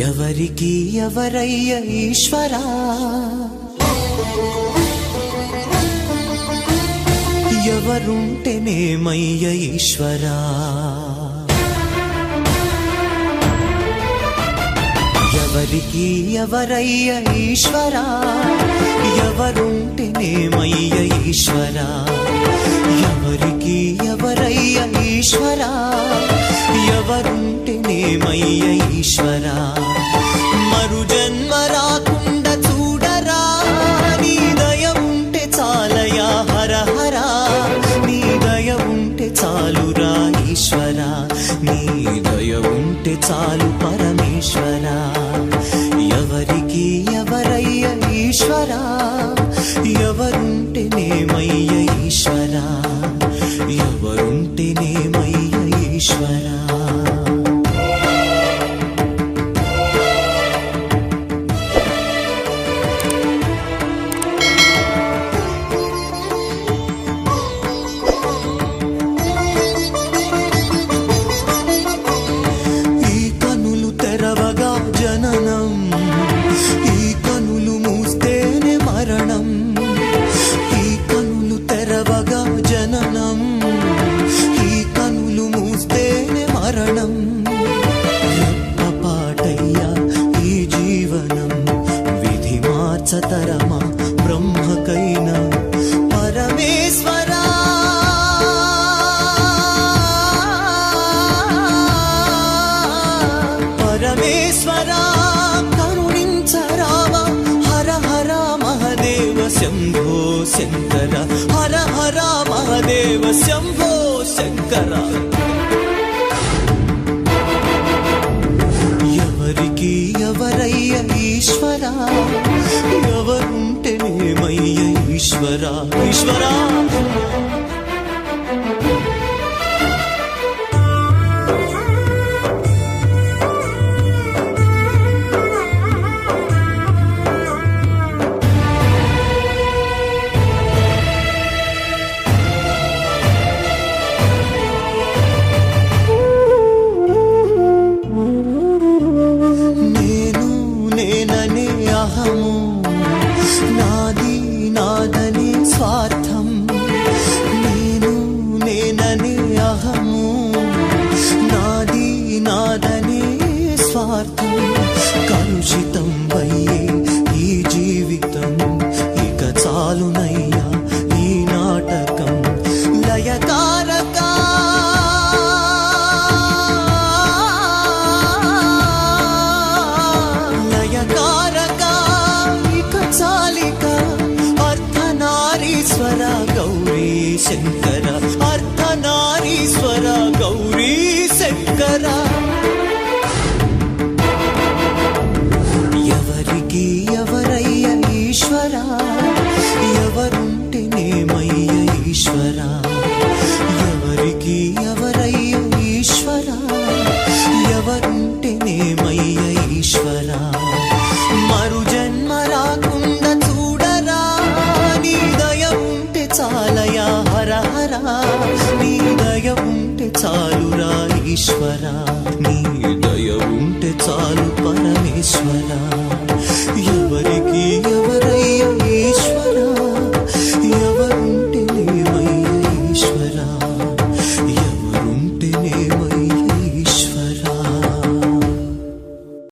ఎవరికి ఎవరయ్య ఈశ్వరా, ఎవరుంటేనేమయ్య ఈశ్వరా, ఎవరికి ఎవరయ్య ఈశ్వరా, ఎవరుంటేనేమయ్య ఈశ్వరా, ఎవరికి ఎవరయ్య ఈశ్వరా, ఎవరుంటేనేమయ్య ఈశ్వరా. మరు జన్మ రాకుండా చూడరా, నీ దయ ఉంటే చాలయా హర హర, నీ దయ ఉంటే చాలురా ఈశ్వరా, నీ దయ ఉంటే చాలు పరమేశ్వరా. ఎవరికి ఎవరయ్య ఈశ్వరా, ఎవరుంటేనేమయ్య ఈశ్వరా, ఎవరుంటేనేమయ్య ఈశ్వరా. జననం ఈ కనులు మూస్తేనే మరణం, ఈ కనులు తెరవగా జననం, ఈ కనులు మూస్తేనే మరణం. రెప్పపాటయ్యా ఈ జీవనం, విధి మార్చతరమా బ్రహ్మకైనా పరమేశ్వరా. పరమేశ్వరా కరుణించరామ, హర హర మహదేవ శంభో శంకర, హర హర మహదేవ శంభో శంకర. ఎవరికి ఎవరయ్య ఈశ్వరా, ఎవరుంటేనేమయ్య ఈశ్వరా, ఈశ్వరా. అహము నాది నాదని స్వార్థం, నేను నేననే అహము నాది నాదనే స్వార్థం. కలుషితం వయ్యే ఈ జీవితం, ఇక చాలునయ్యా ఈ నాటకం. లయకారక గౌరీ శంకర, అర్ధనారీశ్వర గౌరీ శంకర. ఎవరికి ఎవరయ్య ఈశ్వరా, ఎవరుంటేనేమయ్య ఈశ్వరా, ఎవరికి ఎవరయ్య ఈశ్వరా, ఎవరుంటేనేమయ్య ఈశ్వరా. మరు జన్మ రాకుండా చూడరా, నీ దయ ఉంటే చాలయా హర హర, నీ దయ ఉంటే చాలురా ఈశ్వరా, నీ దయ ఉంటే చాలు పరమేశ్వరా.